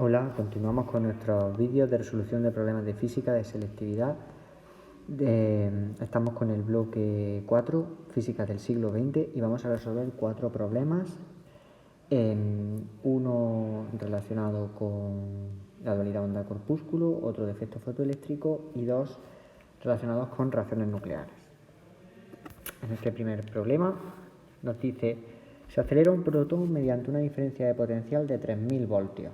Hola, continuamos con nuestros vídeos de resolución de problemas de física de selectividad. Estamos con el bloque 4, física del siglo XX, y vamos a resolver 4 problemas. Uno relacionado con la dualidad onda-corpúsculo, otro de efecto fotoeléctrico y 2 relacionados con reacciones nucleares. En este primer problema nos dice: se acelera un protón mediante una diferencia de potencial de 3000 voltios.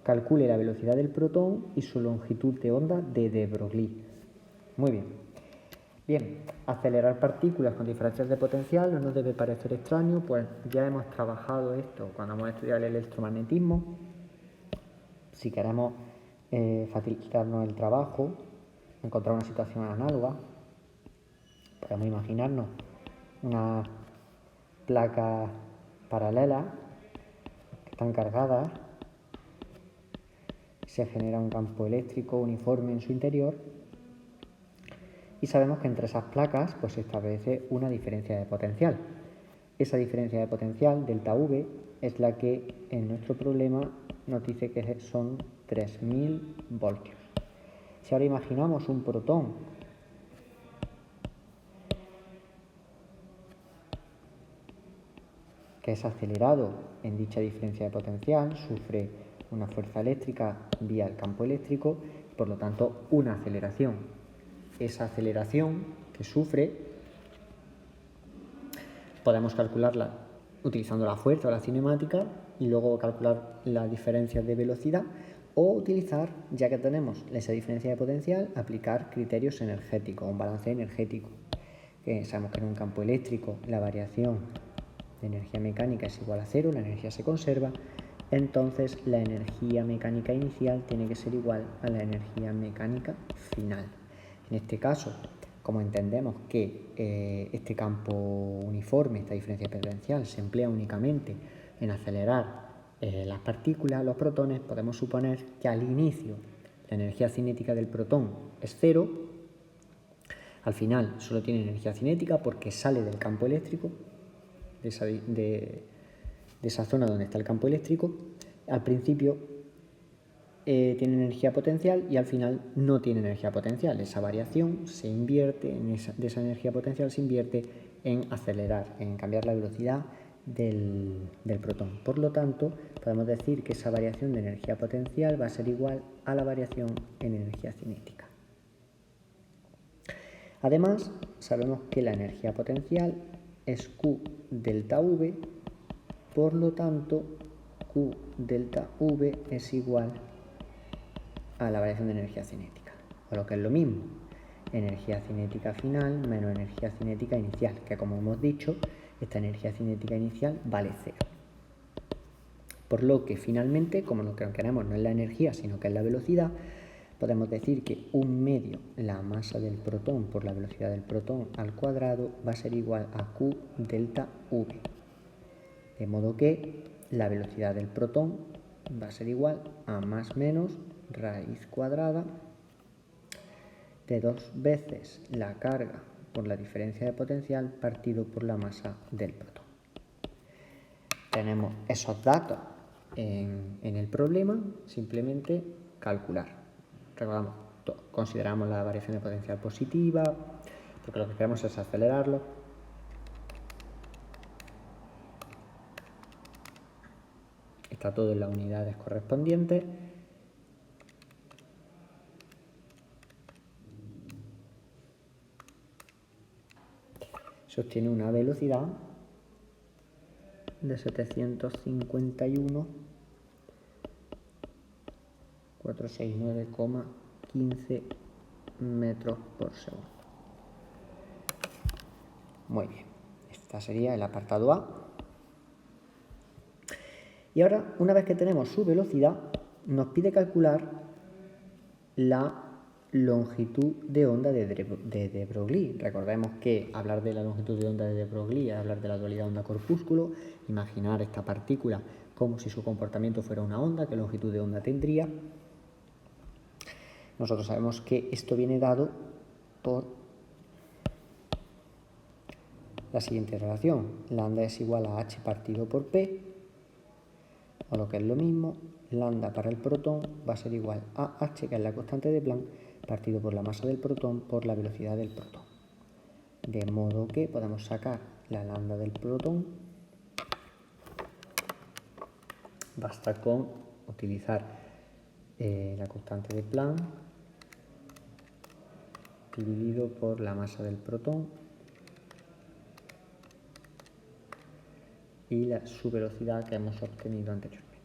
Calcule la velocidad del protón y su longitud de onda de de Broglie. Muy bien. Bien, acelerar partículas con diferencias de potencial no nos debe parecer extraño, pues ya hemos trabajado esto cuando hemos estudiado el electromagnetismo. Si queremos facilitarnos el trabajo, encontrar una situación análoga, podemos imaginarnos unas placas paralelas que están cargadas. Se genera un campo eléctrico uniforme en su interior y sabemos que entre esas placas se establece una diferencia de potencial. Esa diferencia de potencial, delta V, es la que en nuestro problema nos dice que son 3000 voltios. Si ahora imaginamos un protón que es acelerado en dicha diferencia de potencial, sufre una fuerza eléctrica vía el campo eléctrico, por lo tanto una aceleración. Esa aceleración que sufre podemos calcularla utilizando la fuerza o la cinemática y luego calcular las diferencias de velocidad, o utilizar, ya que tenemos esa diferencia de potencial, aplicar criterios energéticos, un balance energético. Sabemos que en un campo eléctrico la variación de energía mecánica es igual a cero, la energía se conserva, entonces la energía mecánica inicial tiene que ser igual a la energía mecánica final. En este caso, como entendemos que este campo uniforme, esta diferencia potencial, se emplea únicamente en acelerar las partículas, los protones, podemos suponer que al inicio la energía cinética del protón es cero. Al final solo tiene energía cinética porque sale del campo eléctrico, de esa zona donde está el campo eléctrico. Al principio tiene energía potencial y al final no tiene energía potencial. Esa variación se invierte, de esa energía potencial se invierte en acelerar, en cambiar la velocidad del protón. Por lo tanto, podemos decir que esa variación de energía potencial va a ser igual a la variación en energía cinética. Además, sabemos que la energía potencial es Q delta V, por lo tanto, Q delta V es igual a la variación de energía cinética, o lo que es lo mismo, energía cinética final menos energía cinética inicial, que como hemos dicho, esta energía cinética inicial vale 0. Por lo que finalmente, como lo que queremos no es la energía, sino que es la velocidad, podemos decir que 1/2 la masa del protón por la velocidad del protón al cuadrado va a ser igual a Q delta V. De modo que la velocidad del protón va a ser igual a más menos raíz cuadrada de 2 veces la carga por la diferencia de potencial partido por la masa del protón. Tenemos esos datos en el problema, simplemente calcular. Recordamos, consideramos la variación de potencial positiva, porque lo que queremos es acelerarlo. Está todo en las unidades correspondientes. Se obtiene una velocidad de 751,469,15 metros por segundo. Muy bien, esta sería el apartado A. Y ahora, una vez que tenemos su velocidad, nos pide calcular la longitud de onda de de Broglie. Recordemos que hablar de la longitud de onda de de Broglie es hablar de la dualidad onda-corpúsculo, imaginar esta partícula como si su comportamiento fuera una onda, qué longitud de onda tendría. Nosotros sabemos que esto viene dado por la siguiente relación: lambda es igual a h partido por p. o lo que es lo mismo, lambda para el protón va a ser igual a h, que es la constante de Planck, partido por la masa del protón por la velocidad del protón. De modo que podemos sacar la lambda del protón, basta con utilizar la constante de Planck dividido por la masa del protón y su velocidad que hemos obtenido anteriormente.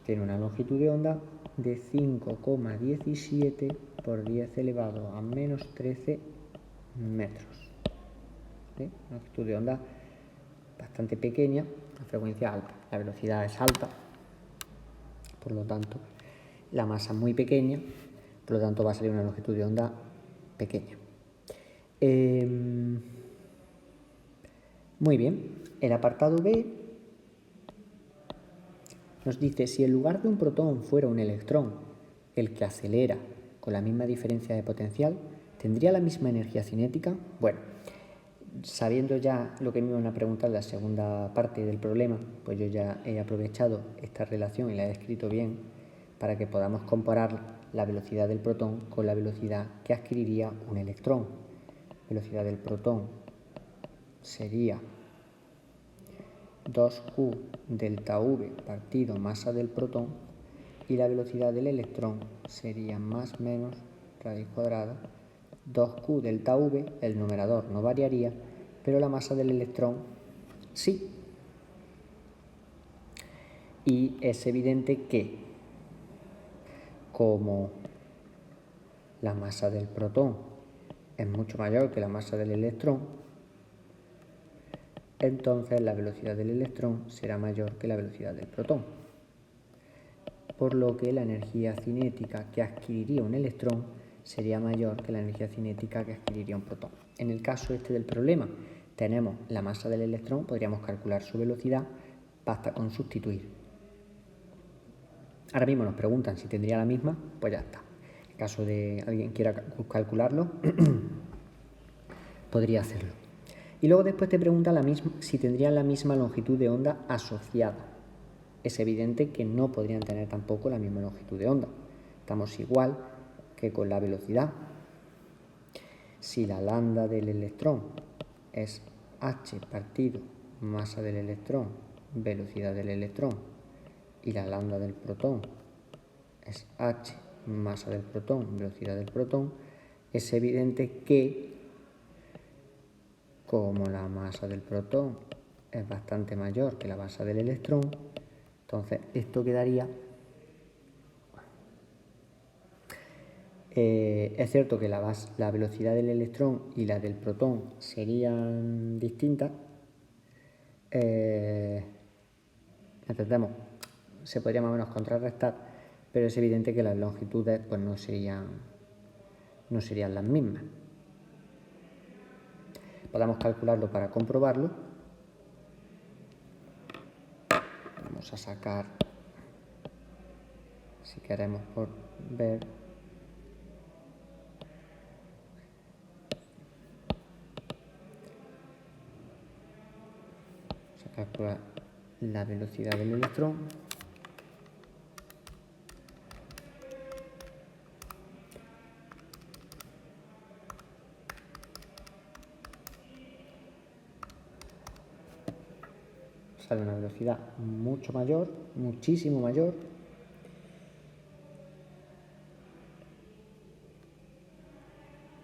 Tiene una longitud de onda de 5,17 por 10 elevado a menos 13 metros. ¿Sí? Una longitud de onda bastante pequeña, la frecuencia alta, la velocidad es alta, por lo tanto la masa es muy pequeña, por lo tanto va a salir una longitud de onda pequeña. Muy bien, el apartado B nos dice: si en lugar de un protón fuera un electrón el que acelera con la misma diferencia de potencial, ¿tendría la misma energía cinética? Bueno, sabiendo ya lo que me iban a preguntar en la segunda parte del problema, pues yo ya he aprovechado esta relación y la he escrito bien para que podamos comparar la velocidad del protón con la velocidad que adquiriría un electrón. La velocidad del protón sería 2Q delta V partido masa del protón, y la velocidad del electrón sería más menos raíz cuadrada 2Q delta V, el numerador no variaría, pero la masa del electrón sí. Y es evidente que, como la masa del protón es mucho mayor que la masa del electrón, entonces la velocidad del electrón será mayor que la velocidad del protón, por lo que la energía cinética que adquiriría un electrón sería mayor que la energía cinética que adquiriría un protón. En el caso este del problema, tenemos la masa del electrón, podríamos calcular su velocidad, basta con sustituir. Ahora mismo nos preguntan si tendría la misma, pues ya está. En caso de alguien quiera calcularlo, podría hacerlo. Y luego después te pregunta si tendrían la misma longitud de onda asociada. Es evidente que no podrían tener tampoco la misma longitud de onda. Estamos igual que con la velocidad. Si la lambda del electrón es h partido masa del electrón, velocidad del electrón, y la lambda del protón es h masa del protón, velocidad del protón, es evidente que, como la masa del protón es bastante mayor que la masa del electrón, entonces esto quedaría... es cierto que la velocidad del electrón y la del protón serían distintas. Entendemos, se podría más o menos contrarrestar, pero es evidente que las longitudes pues no serían las mismas. Podemos calcularlo para comprobarlo. Vamos a sacar, si queremos, por ver. Vamos a calcular la velocidad del electrón. Sale una velocidad mucho mayor, muchísimo mayor.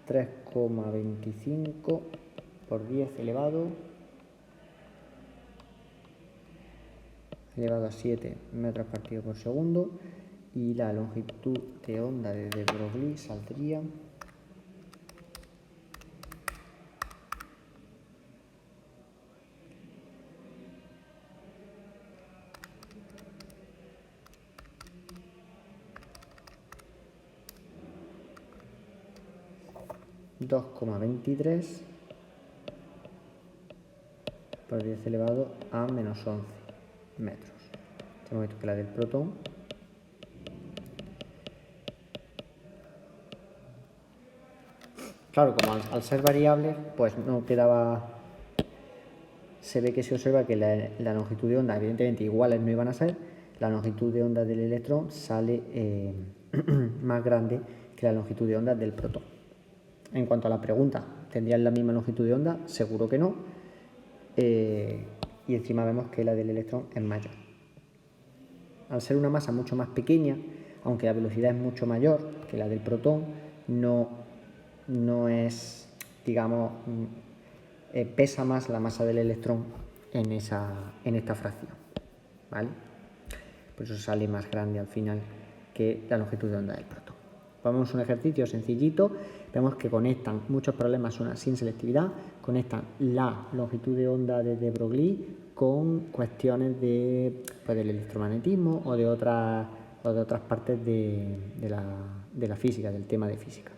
...3,25 por 10 elevado a 7 metros partido por segundo, y la longitud de onda de de Broglie saldría ...2,23 por 10 elevado a menos 11 metros. Hemos visto que la del protón claro, como al ser variable, pues no quedaba se ve que se observa que la longitud de onda, evidentemente iguales no iban a ser, la longitud de onda del electrón sale más grande que la longitud de onda del protón. En cuanto a la pregunta, ¿tendrían la misma longitud de onda? Seguro que no. Y encima vemos que la del electrón es mayor. Al ser una masa mucho más pequeña, aunque la velocidad es mucho mayor que la del protón, no es, digamos, pesa más la masa del electrón en esta fracción, ¿vale? Por eso sale más grande al final que la longitud de onda del protón. Vamos a un ejercicio sencillito, vemos que conectan, muchos problemas son sin selectividad, conectan la longitud de onda de de Broglie con cuestiones del electromagnetismo o de otras partes de la física, del tema de física.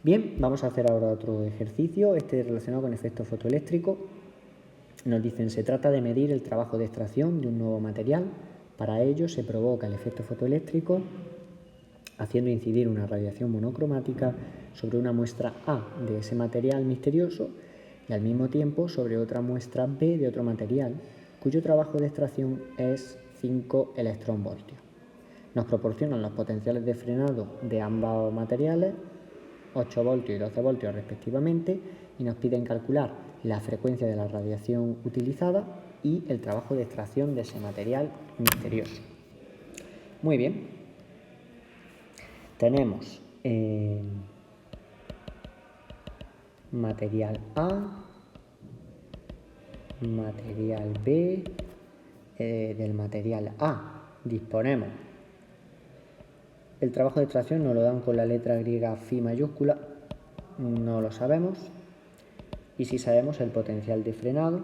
Bien, vamos a hacer ahora otro ejercicio, este relacionado con efecto fotoeléctrico. Nos dicen, se trata de medir el trabajo de extracción de un nuevo material. Para ello se provoca el efecto fotoeléctrico haciendo incidir una radiación monocromática sobre una muestra A de ese material misterioso y al mismo tiempo sobre otra muestra B de otro material, cuyo trabajo de extracción es 5 electronvoltios. Nos proporcionan los potenciales de frenado de ambos materiales, 8 voltios y 12 voltios respectivamente, y nos piden calcular la frecuencia de la radiación utilizada y el trabajo de extracción de ese material misterioso. Muy bien. Tenemos material A, material B. Del material A disponemos. El trabajo de extracción nos lo dan con la letra griega Φ mayúscula, no lo sabemos. Y sí sabemos el potencial de frenado.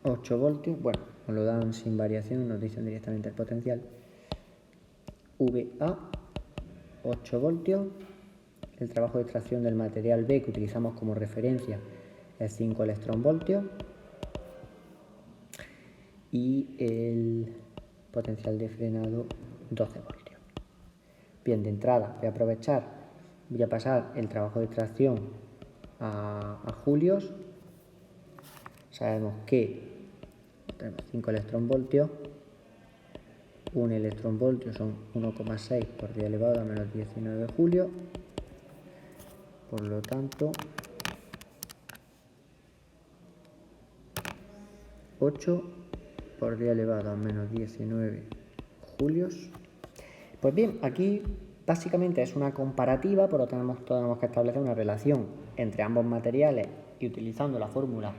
...8 voltios, bueno, nos lo dan sin variación, nos dicen directamente el potencial. VA, 8 voltios. El trabajo de extracción del material B que utilizamos como referencia es 5 electronvoltios. Y el potencial de frenado 12 voltios. Bien, de entrada voy a pasar el trabajo de extracción a julios. Sabemos que tenemos 5 electronvoltios. Un electronvoltio son 1,6 por 10 elevado a menos 19 julios. Por lo tanto, 8 por 10 elevado a menos 19 julios. Pues bien, aquí básicamente es una comparativa, por lo tanto tenemos que establecer una relación entre ambos materiales y utilizando la fórmula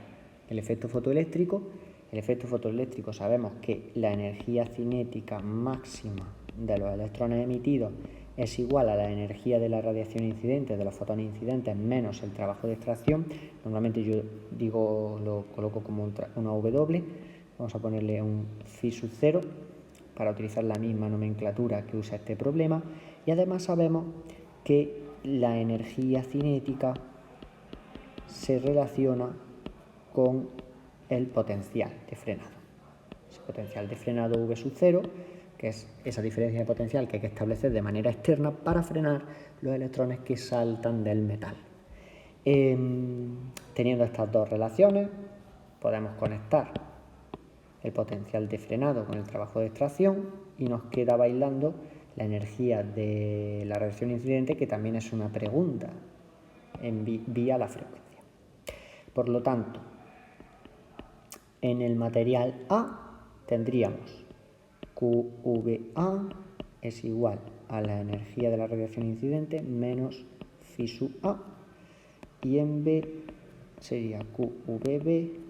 del efecto fotoeléctrico. El efecto fotoeléctrico sabemos que la energía cinética máxima de los electrones emitidos es igual a la energía de la radiación incidente, de los fotones incidentes, menos el trabajo de extracción. Normalmente yo lo coloco como una W. Vamos a ponerle un phi sub 0 para utilizar la misma nomenclatura que usa este problema. Y además sabemos que la energía cinética se relaciona con el potencial de frenado. Ese potencial de frenado V sub 0, que es esa diferencia de potencial que hay que establecer de manera externa para frenar los electrones que saltan del metal. Teniendo estas dos relaciones, podemos conectar el potencial de frenado con el trabajo de extracción y nos queda bailando la energía de la radiación incidente, que también es una pregunta vía la frecuencia. Por lo tanto, en el material A tendríamos QVA es igual a la energía de la radiación incidente menos phi sub A, y en B sería QVB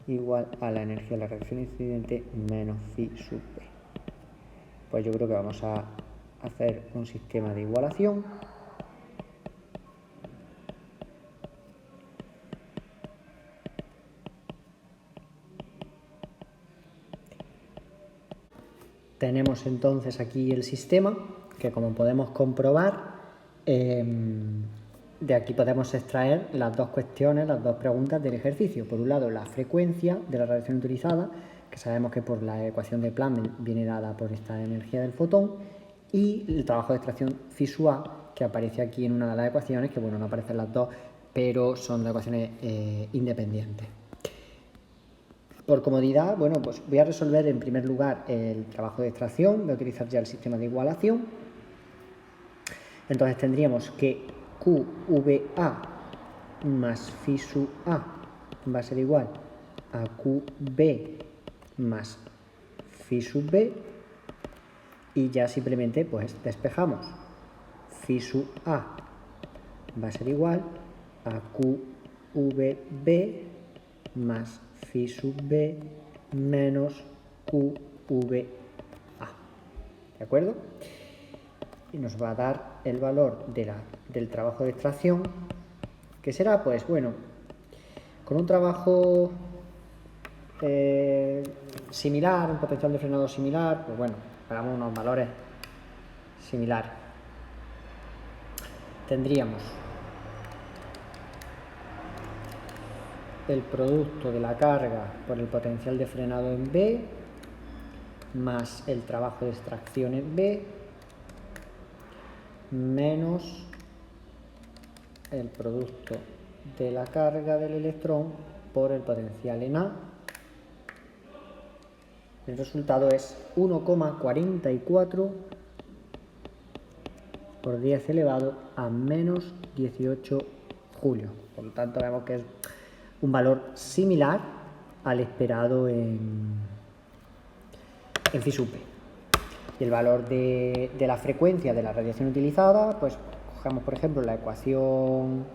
igual a la energía de la radiación incidente menos phi sub B. Pues yo creo que vamos a hacer un sistema de igualación. Tenemos entonces aquí el sistema, que como podemos comprobar, de aquí podemos extraer las dos cuestiones, las dos preguntas del ejercicio. Por un lado, la frecuencia de la radiación utilizada, que sabemos que por la ecuación de Planck viene dada por esta energía del fotón, y el trabajo de extracción phi sub A, que aparece aquí en una de las ecuaciones, que bueno, no aparecen las dos, pero son dos ecuaciones independientes. Por comodidad, bueno, pues voy a resolver en primer lugar el trabajo de extracción, voy a utilizar ya el sistema de igualación. Entonces tendríamos que QVA más phi sub A va a ser igual a QB más phi sub B, y ya simplemente pues despejamos. Phi sub A va a ser igual a QVB más phi sub B menos QVA. ¿De acuerdo? Y nos va a dar el valor del trabajo de extracción, que será, pues bueno, con un trabajo similar, un potencial de frenado similar, pues bueno, hagamos unos valores similares. Tendríamos el producto de la carga por el potencial de frenado en B más el trabajo de extracción en B menos el producto de la carga del electrón por el potencial en A. El resultado es 1,44 por 10 elevado a menos 18 julios. Por lo tanto, vemos que es un valor similar al esperado en phi sub P. Y el valor de la frecuencia de la radiación utilizada, pues cogemos por ejemplo la ecuación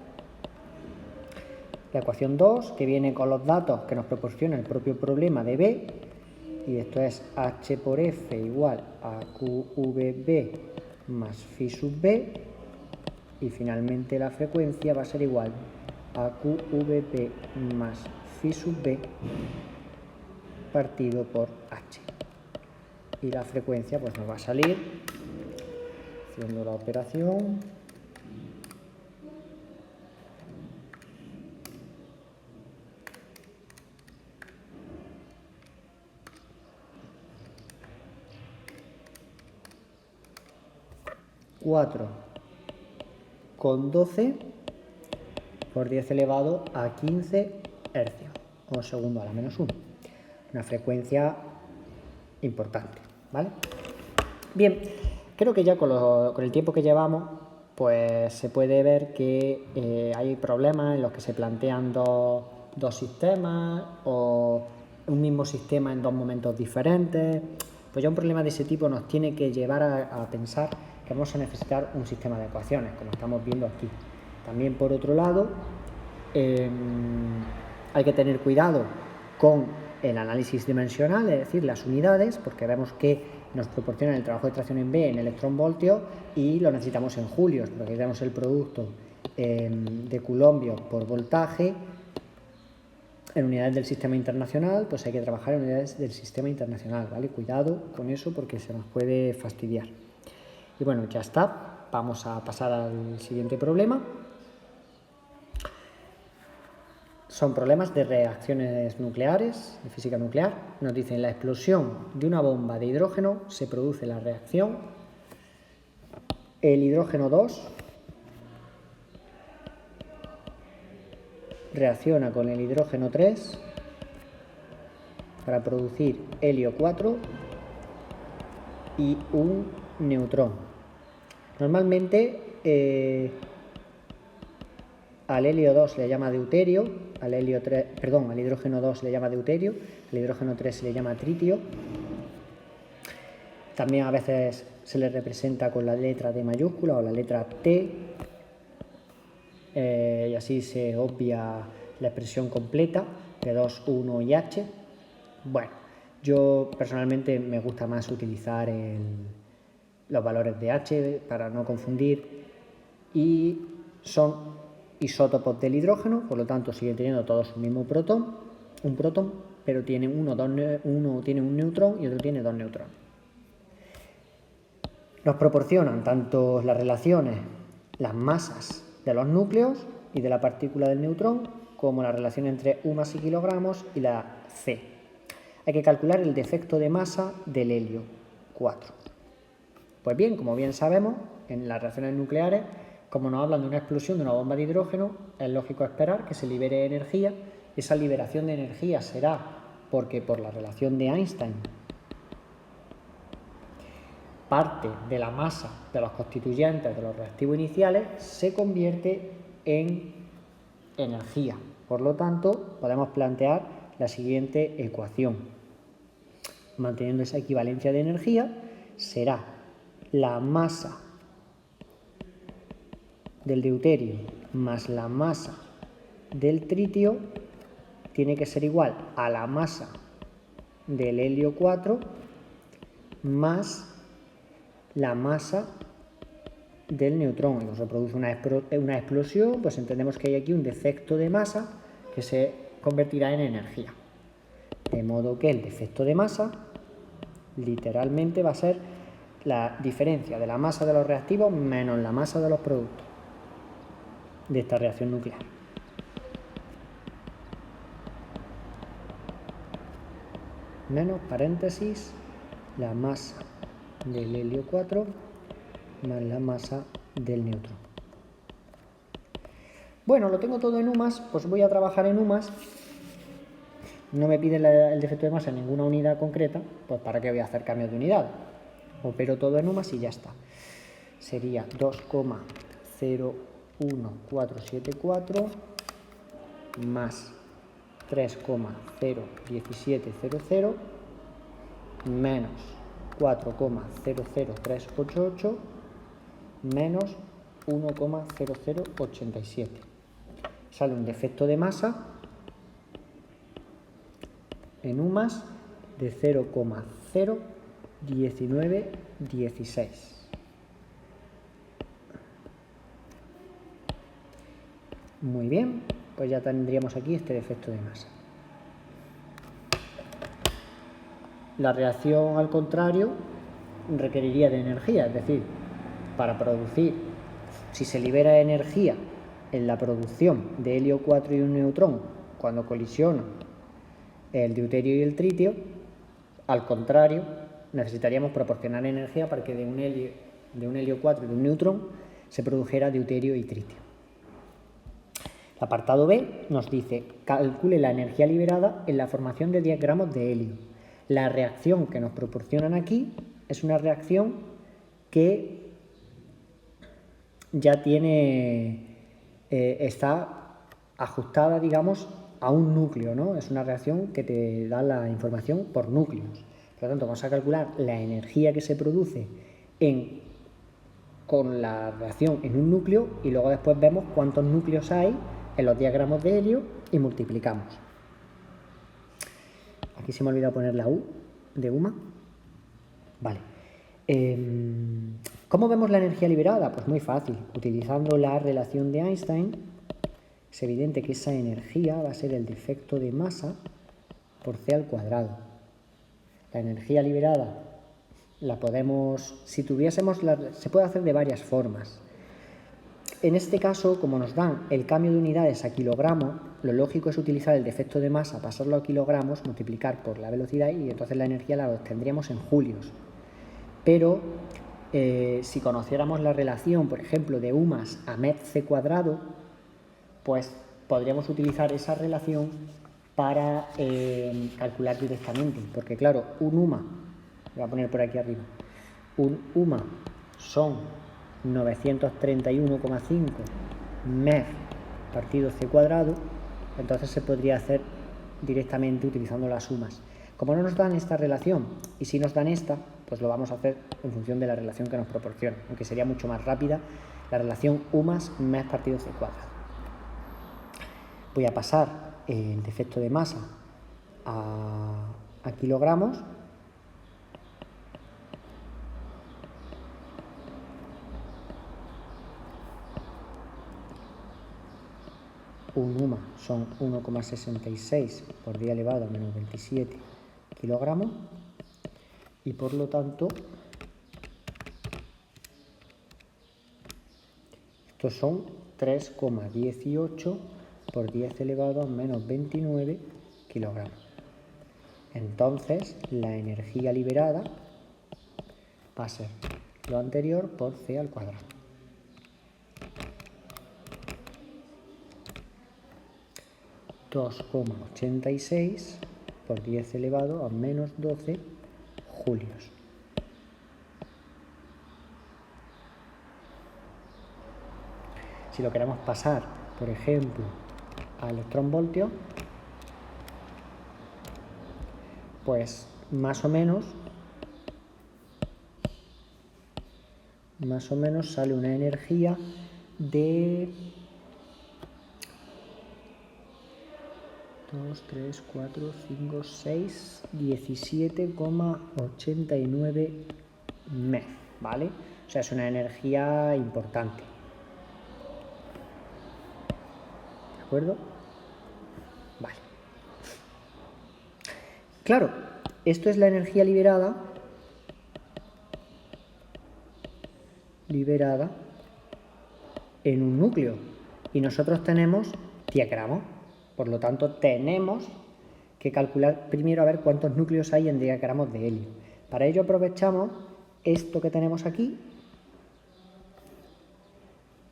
2, que viene con los datos que nos proporciona el propio problema de B, y esto es H por F igual a QVB más phi sub B, y finalmente la frecuencia va a ser igual a QVB más phi sub B partido por H. Y la frecuencia pues nos va a salir, haciendo la operación, con 12 por 10 elevado a 15 hercios, o segundo a la menos 1. Una frecuencia importante, ¿vale? Bien, creo que ya con el tiempo que llevamos, pues se puede ver que hay problemas en los que se plantean dos sistemas o un mismo sistema en dos momentos diferentes. Pues ya un problema de ese tipo nos tiene que llevar a pensar que vamos a necesitar un sistema de ecuaciones, como estamos viendo aquí. También, por otro lado, hay que tener cuidado con el análisis dimensional, es decir, las unidades, porque vemos que nos proporcionan el trabajo de extracción en B en electronvoltios y lo necesitamos en julios, porque tenemos el producto de coulombios por voltaje. En unidades del sistema internacional, pues hay que trabajar en unidades del sistema internacional, ¿vale? Cuidado con eso porque se nos puede fastidiar. Y bueno, ya está. Vamos a pasar al siguiente problema. Son problemas de reacciones nucleares, de física nuclear. Nos dicen la explosión de una bomba de hidrógeno, se produce la reacción. El hidrógeno 2 reacciona con el hidrógeno 3 para producir helio 4 y un neutrón. Normalmente al helio 2 se le llama deuterio, al hidrógeno 2 se le llama deuterio, al hidrógeno 3 se le llama tritio. También a veces se le representa con la letra D mayúscula o la letra T, y así se obvia la expresión completa de 2, 1 y H. Bueno, yo personalmente me gusta más utilizar los valores de H para no confundir, y son isótopos del hidrógeno, por lo tanto siguen teniendo todos un mismo protón, pero tiene uno tiene un neutrón y otro tiene dos neutrones. Nos proporcionan tanto las relaciones, las masas de los núcleos y de la partícula del neutrón, como la relación entre U más y kilogramos y la C. Hay que calcular el defecto de masa del helio 4. Pues bien, como bien sabemos, en las reacciones nucleares, como nos hablan de una explosión de una bomba de hidrógeno, es lógico esperar que se libere energía. Esa liberación de energía será porque por la relación de Einstein, parte de la masa de los constituyentes de los reactivos iniciales se convierte en energía. Por lo tanto, podemos plantear la siguiente ecuación. Manteniendo esa equivalencia de energía, será la masa del deuterio más la masa del tritio tiene que ser igual a la masa del helio 4 más la masa del neutrón. Cuando se produce una explosión, pues entendemos que hay aquí un defecto de masa que se convertirá en energía. De modo que el defecto de masa literalmente va a ser la diferencia de la masa de los reactivos menos la masa de los productos de esta reacción nuclear. Menos, paréntesis, la masa del helio 4 más la masa del neutrón. Bueno, lo tengo todo en UMAS, pues voy a trabajar en UMAS. No me pide el defecto de masa en ninguna unidad concreta, pues ¿para qué voy a hacer cambios de unidad? Opero todo en UMAS y ya está. Sería 2,01474 más 3,01700 menos 4,00388 menos 1,0087. Sale un defecto de masa en UMAS de 0,01916. Muy bien, pues ya tendríamos aquí este defecto de masa. La reacción, al contrario, requeriría de energía, es decir, para producir, si se libera energía en la producción de helio 4 y un neutrón cuando colisionan el deuterio y el tritio, al contrario, necesitaríamos proporcionar energía para que de un helio 4 y de un neutrón se produjera deuterio y tritio. El apartado B nos dice, calcule la energía liberada en la formación de 10 gramos de helio. La reacción que nos proporcionan aquí es una reacción que ya está ajustada, digamos, a un núcleo, ¿no? Es una reacción que te da la información por núcleos. Por lo tanto, vamos a calcular la energía que se produce con la reacción en un núcleo y luego después vemos cuántos núcleos hay en los 10 gramos de helio y multiplicamos. Aquí se me ha olvidado poner la U de UMA. Vale. ¿Cómo vemos la energía liberada? Pues muy fácil. Utilizando la relación de Einstein, es evidente que esa energía va a ser el defecto de masa por C al cuadrado. La energía liberada la podemos, si tuviésemos, se puede hacer de varias formas. En este caso, como nos dan el cambio de unidades a kilogramos, lo lógico es utilizar el defecto de masa, pasarlo a kilogramos, multiplicar por la velocidad y entonces la energía la obtendríamos en julios. Pero si conociéramos la relación, por ejemplo, de UMAS a mC cuadrado, pues podríamos utilizar esa relación para calcular directamente. Porque claro, un UMA, voy a poner por aquí arriba, un UMA son 931,5 MEF partido C cuadrado, entonces se podría hacer directamente utilizando las sumas. Como no nos dan esta relación y si nos dan esta, pues lo vamos a hacer en función de la relación que nos proporciona, aunque sería mucho más rápida la relación UMAS MEF partido C cuadrado. Voy a pasar el defecto de masa a kilogramos. Un UMA son 1,66 por 10 elevado a menos 27 kilogramos y por lo tanto estos son 3,18 por 10 elevado a menos 29 kilogramos. Entonces la energía liberada va a ser lo anterior por c al cuadrado. (2,86 por 10 elevado a menos 12 julios). Si lo queremos pasar, por ejemplo, a electronvoltios, pues más o menos sale una energía de 2, 3, 4, 5, 6, 17,89 MeV, ¿vale? O sea, es una energía importante. ¿De acuerdo? Vale. Claro, esto es la energía liberada en un núcleo y nosotros tenemos 10 gramos. Por lo tanto, tenemos que calcular primero a ver cuántos núcleos hay en 10 gramos de helio. Para ello aprovechamos esto que tenemos aquí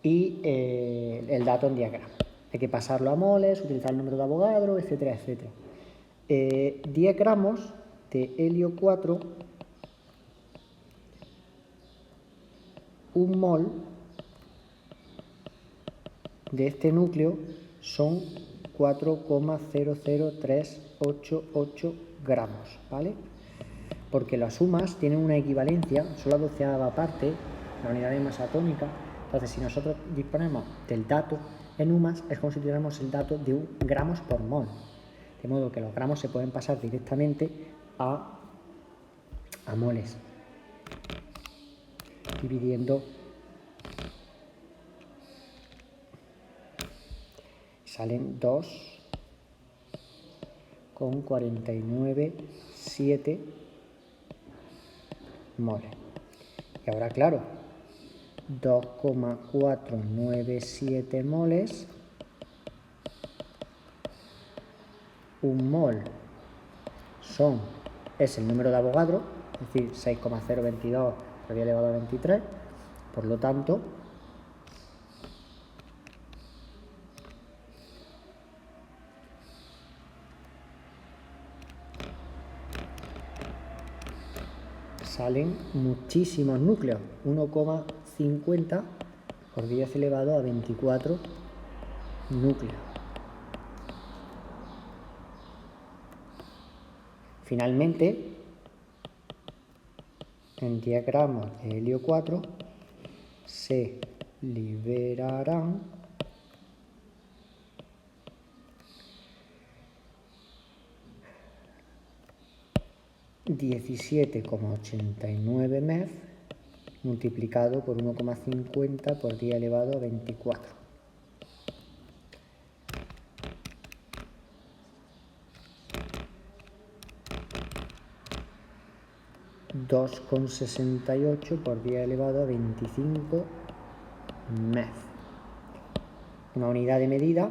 y el dato en 10 gramos. Hay que pasarlo a moles, utilizar el número de Avogadro, etcétera, etcétera. 10 gramos de helio 4, un mol de este núcleo son 4,00388 gramos, ¿vale? Porque las sumas tienen una equivalencia, son la 12ª parte, la unidad de masa atómica. Entonces, si nosotros disponemos del dato en UMAS, es como si tuviéramos el dato de gramos por mol. De modo que los gramos se pueden pasar directamente a moles, dividiendo. Salen 2,497 moles. Y ahora, claro, 2,497 moles, un mol es el número de Avogadro, es decir, 6,022 por 10 elevado a 23, por lo tanto, salen muchísimos núcleos, 1,50 por 10 elevado a 24 núcleos. Finalmente, en 10 gramos de helio 4 se liberarán 17,89 MeV multiplicado por 1,50 por 10 elevado a 24. (2,68 por 10 elevado a 25 MeV. Una unidad de medida,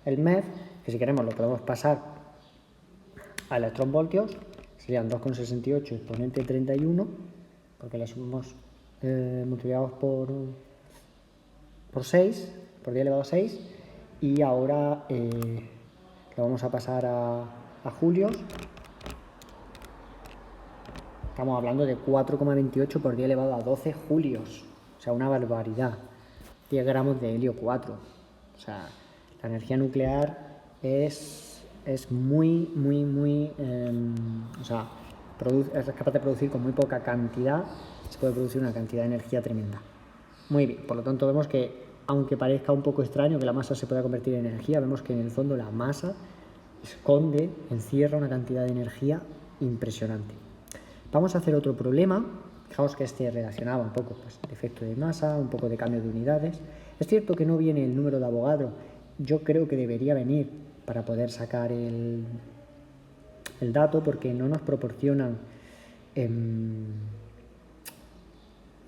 el MeV, que si queremos lo podemos pasar a electronvoltios, serían 2,68 exponente 31, porque le sumamos multiplicados por 6, por 10 elevado a 6, y ahora lo vamos a pasar a julios. Estamos hablando de 4,28 por 10 elevado a 12 julios, o sea, una barbaridad. 10 gramos de helio 4, o sea, la energía nuclear es muy, o sea, es capaz de producir con muy poca cantidad, se puede producir una cantidad de energía tremenda. Muy bien, por lo tanto vemos que, aunque parezca un poco extraño que la masa se pueda convertir en energía, vemos que en el fondo la masa encierra una cantidad de energía impresionante. Vamos a hacer otro problema. Fijaos que este relacionaba un poco el efecto de masa, un poco de cambio de unidades. Es cierto que no viene el número de Avogadro. Yo creo que debería venir para poder sacar el dato, porque no nos proporcionan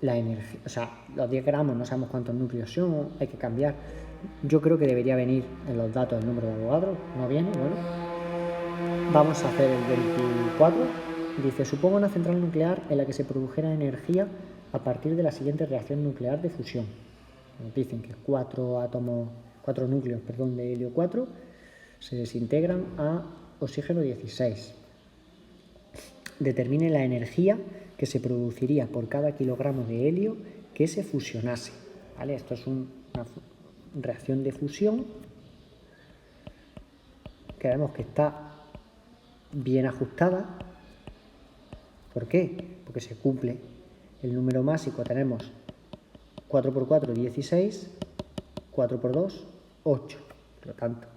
la energía. O sea, los 10 gramos no sabemos cuántos núcleos son, hay que cambiar. Yo creo que debería venir en los datos el número de Avogadro. No viene, bueno. Vamos a hacer el 24. dice, suponga una central nuclear en la que se produjera energía a partir de la siguiente reacción nuclear de fusión. Nos dicen que 4 núcleos de helio 4 se desintegran a oxígeno 16. Determine la energía que se produciría por cada kilogramo de helio que se fusionase. ¿Vale? Esto es una reacción de fusión que vemos que está bien ajustada. ¿Por qué? Porque se cumple el número másico. Tenemos 4 por 4, 16, 4 por 2, 8. Por lo tanto,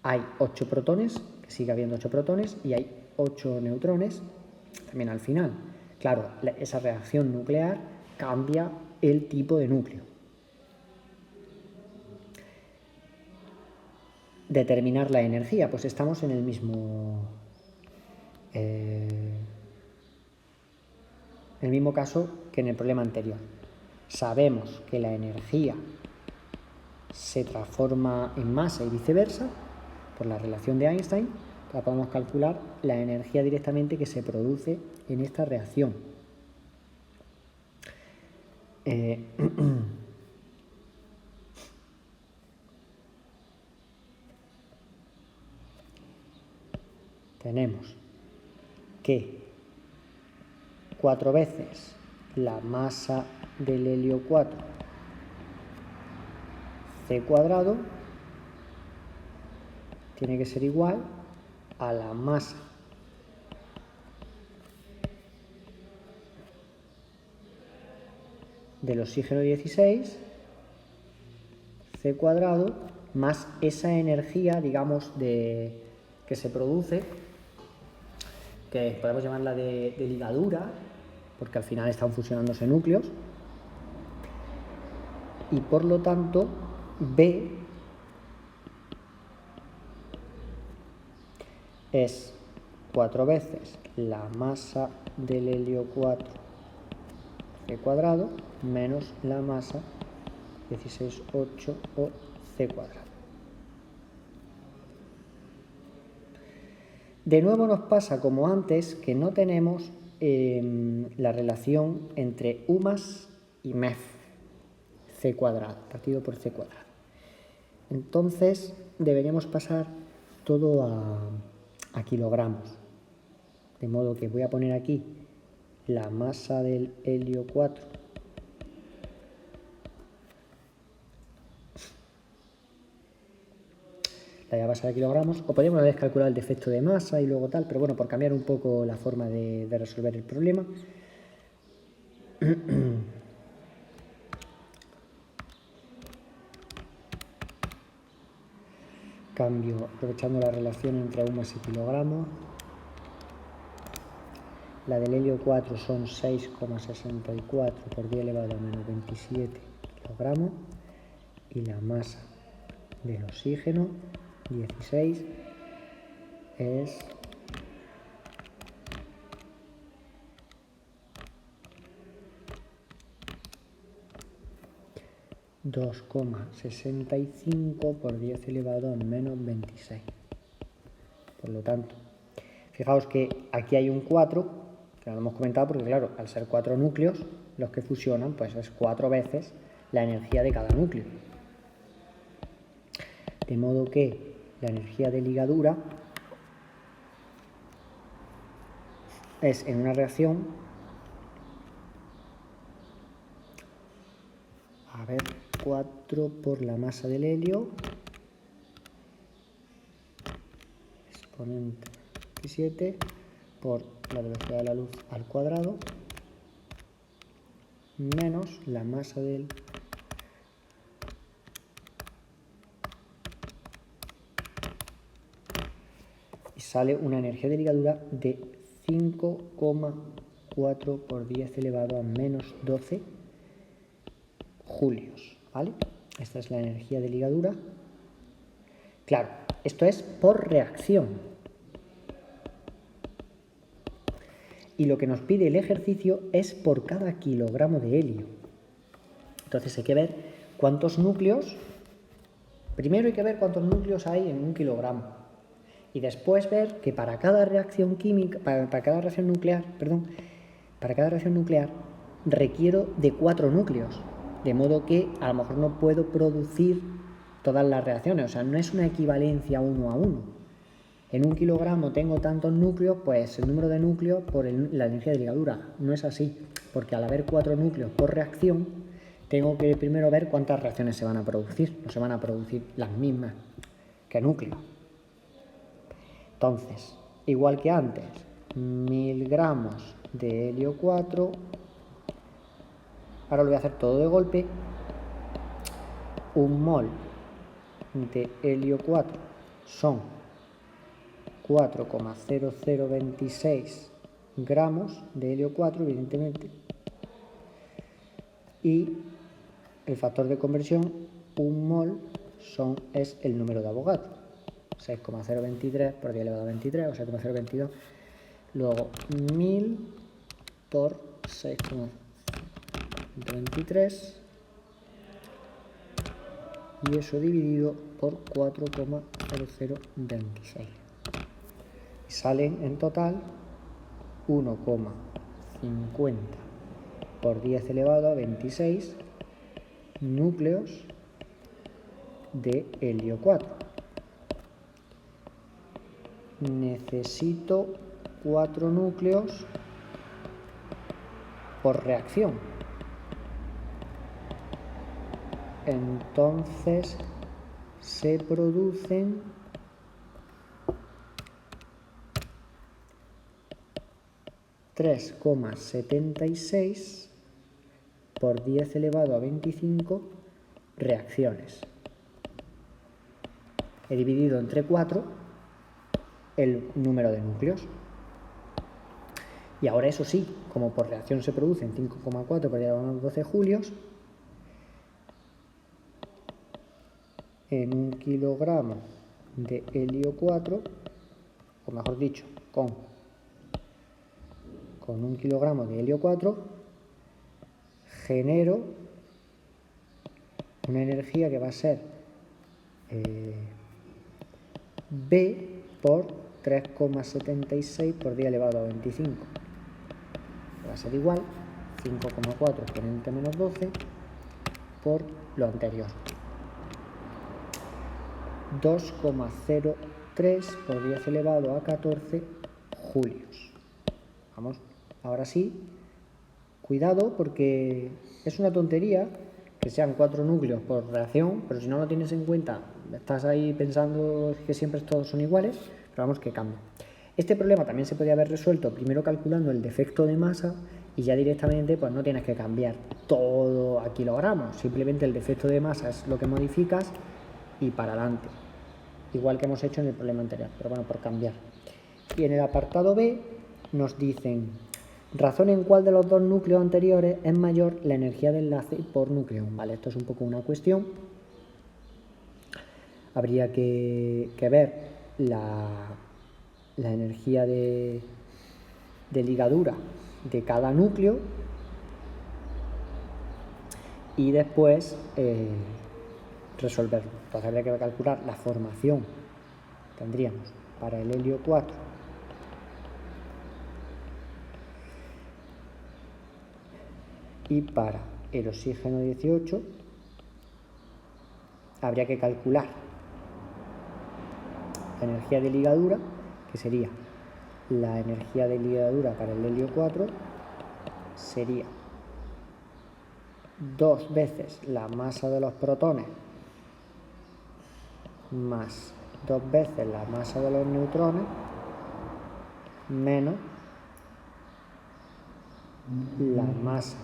hay 8 protones, que sigue habiendo 8 protones, y hay 8 neutrones también al final. Claro, esa reacción nuclear cambia el tipo de núcleo. Determinar la energía, pues estamos en el mismo caso que en el problema anterior. Sabemos que la energía se transforma en masa y viceversa por la relación de Einstein. Ahora podemos calcular la energía directamente que se produce en esta reacción. Tenemos que 4 veces la masa del helio 4 C cuadrado tiene que ser igual a la masa del oxígeno 16 C cuadrado más esa energía, digamos, que se produce, que podemos llamarla de ligadura, porque al final están fusionándose núcleos, y por lo tanto B es 4 veces la masa del helio 4 C cuadrado menos la masa 16,8 o C cuadrado. De nuevo nos pasa como antes que no tenemos la relación entre U más y MEF, C cuadrado, partido por C cuadrado. Entonces deberíamos pasar todo a kilogramos. De modo que voy a poner aquí la masa del helio 4 la voy a pasar a kilogramos, o podríamos haber calculado el defecto de masa y luego tal, pero bueno, por cambiar un poco la forma de resolver el problema. Cambio, aprovechando la relación entre UMAS y kilogramos. La del helio 4 son 6,64 por 10 elevado a menos 27 kilogramos. Y la masa del oxígeno, 16, es 2,65 por 10 elevado a menos 26. Por lo tanto, fijaos que aquí hay un 4, que lo hemos comentado porque claro, al ser 4 núcleos, los que fusionan, pues es 4 veces la energía de cada núcleo. De modo que la energía de ligadura es en una reacción, 4 por la masa del helio, exponente 27 por la velocidad de la luz al cuadrado, menos la masa del y sale una energía de ligadura de 5,4 por 10 elevado a menos 12 julios, ¿vale? Esta es la energía de ligadura. Claro, esto es por reacción. Y lo que nos pide el ejercicio es por cada kilogramo de helio. Entonces hay que ver cuántos núcleos. Primero hay que ver cuántos núcleos hay en un kilogramo. Y después ver que para cada reacción química, para cada reacción nuclear, para cada reacción nuclear requiero de 4 núcleos, de modo que a lo mejor no puedo producir todas las reacciones, o sea, no es una equivalencia 1 a 1. En 1 kilogramo tengo tantos núcleos, pues el número de núcleos por la energía de ligadura. No es así, porque al haber 4 núcleos por reacción, tengo que primero ver cuántas reacciones se van a producir. No se van a producir las mismas que núcleos. Entonces, igual que antes, 1000 gramos de helio 4. Ahora lo voy a hacer todo de golpe. 1 mol de helio 4 son 4,0026 gramos de helio 4, evidentemente. Y el factor de conversión, 1 mol, es el número de Avogadro. 6,023 por 10 elevado a 23, o 6,022. Luego 1000 por 6,023. Y eso dividido por 4,0026. Y salen en total 1,50 por 10 elevado a 26 núcleos de helio 4. Necesito 4 núcleos por reacción. Entonces se producen 3,76 por 10 elevado a 25 reacciones. He dividido entre 4 el número de núcleos. Y ahora eso sí, como por reacción se producen 5,4 por 10 elevado a 12 julios, en 1 kilogramo de helio 4, o mejor dicho, con 1 kilogramo de helio 4, genero una energía que va a ser B por 3,76 por 10 elevado a 25. Va a ser igual 5,4 exponente menos 12 por lo anterior. 2,03 por 10 elevado a 14 julios. Vamos, ahora sí, cuidado porque es una tontería que sean 4 núcleos por reacción, pero si no lo tienes en cuenta, estás ahí pensando que siempre todos son iguales, pero vamos que cambia. Este problema también se podría haber resuelto primero calculando el defecto de masa y ya directamente pues no tienes que cambiar todo a kilogramos, simplemente el defecto de masa es lo que modificas y para adelante, igual que hemos hecho en el problema anterior, pero bueno, por cambiar. Y en el apartado B nos dicen: razón en cuál de los dos núcleos anteriores es mayor la energía de enlace por núcleo. Vale, esto es un poco una cuestión. Habría que ver la energía de ligadura de cada núcleo y después resolverlo. Entonces habría que calcular la formación. Tendríamos para el helio 4 y para el oxígeno 18 habría que calcular la energía de ligadura, que sería la energía de ligadura para el helio 4 sería 2 veces la masa de los protones más 2 veces la masa de los neutrones menos la masa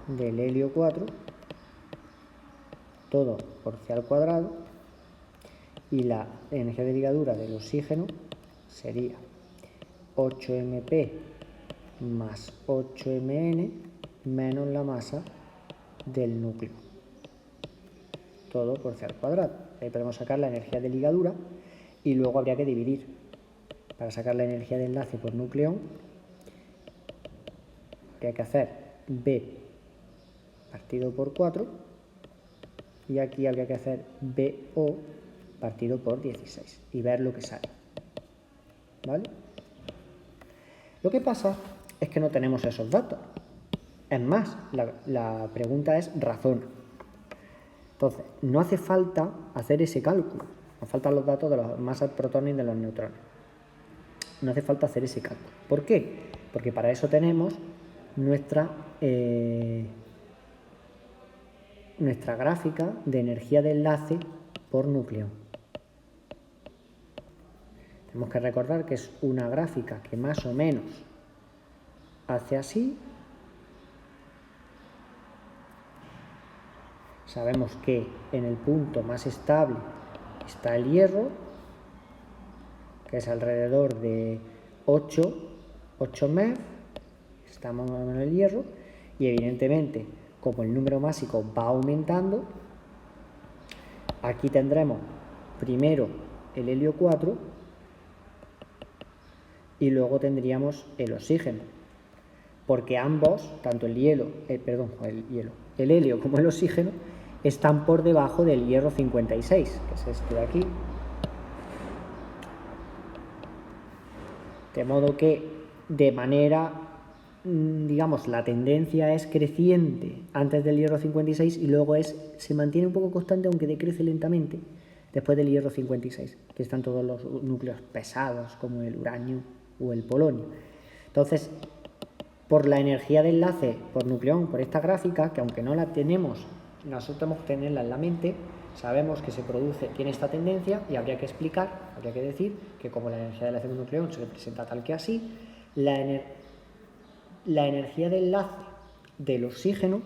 del helio 4, todo por c al cuadrado, y la energía de ligadura del oxígeno sería 8mp más 8mn menos la masa del núcleo, todo por c al cuadrado. Ahí podemos sacar la energía de ligadura y luego habría que dividir para sacar la energía de enlace por núcleo. Habría que hacer B partido por 4 y aquí habría que hacer BO partido por 16 y ver lo que sale. ¿Vale? Lo que pasa es que no tenemos esos datos. Es más, la pregunta es razón. Entonces, no hace falta hacer ese cálculo. Nos faltan los datos de las masas de protones y de los neutrones. No hace falta hacer ese cálculo. ¿Por qué? Porque para eso tenemos nuestra gráfica de energía de enlace por nucleón. Tenemos que recordar que es una gráfica que más o menos hace así. Sabemos que en el punto más estable está el hierro, que es alrededor de 8 MeV, está más o menos el hierro, y evidentemente, como el número másico va aumentando, aquí tendremos primero el helio 4 y luego tendríamos el oxígeno, porque ambos, tanto el helio como el oxígeno, están por debajo del hierro 56, que es este de aquí. De modo que de manera, digamos, la tendencia es creciente antes del hierro 56 y luego se mantiene un poco constante, aunque decrece lentamente después del hierro 56, que están todos los núcleos pesados como el uranio o el polonio. Entonces, por la energía de enlace por nucleón, por esta gráfica, que aunque no la tenemos, nosotros tenemos que tenerla en la mente, sabemos que tiene esta tendencia y habría que decir que como la energía de enlace por nucleón se representa tal que así, la energía de enlace del oxígeno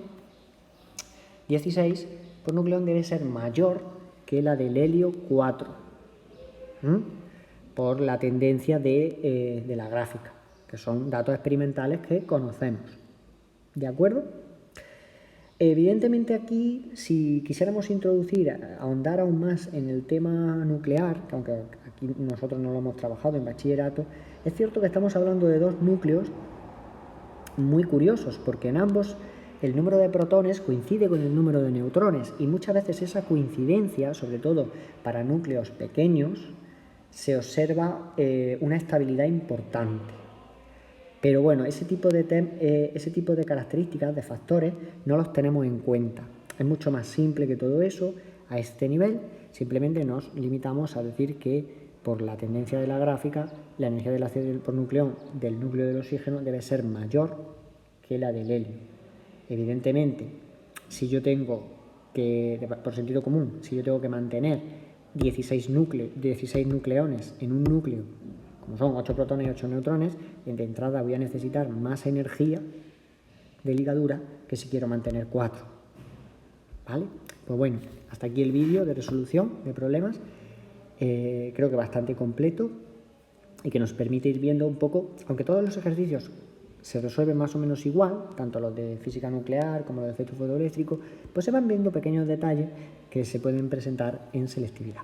16 por nucleón debe ser mayor que la del helio 4, por la tendencia de la gráfica, que son datos experimentales que conocemos. ¿De acuerdo? Evidentemente aquí, si quisiéramos ahondar aún más en el tema nuclear, que aunque aquí nosotros no lo hemos trabajado en bachillerato, es cierto que estamos hablando de dos núcleos muy curiosos, porque en ambos el número de protones coincide con el número de neutrones y muchas veces esa coincidencia, sobre todo para núcleos pequeños, se observa una estabilidad importante. Pero bueno, ese tipo de características, de factores, no los tenemos en cuenta. Es mucho más simple que todo eso a este nivel. Simplemente nos limitamos a decir que por la tendencia de la gráfica, la energía de enlace por nucleón del núcleo del oxígeno debe ser mayor que la del helio. Evidentemente, si yo tengo por sentido común, si yo tengo que mantener 16 nucleones en un núcleo, como son 8 protones y 8 neutrones, de entrada voy a necesitar más energía de ligadura que si quiero mantener 4. ¿Vale? Pues bueno, hasta aquí el vídeo de resolución de problemas. Creo que bastante completo y que nos permite ir viendo un poco, aunque todos los ejercicios se resuelven más o menos igual, tanto los de física nuclear como los de efecto fotoeléctrico, pues se van viendo pequeños detalles que se pueden presentar en selectividad.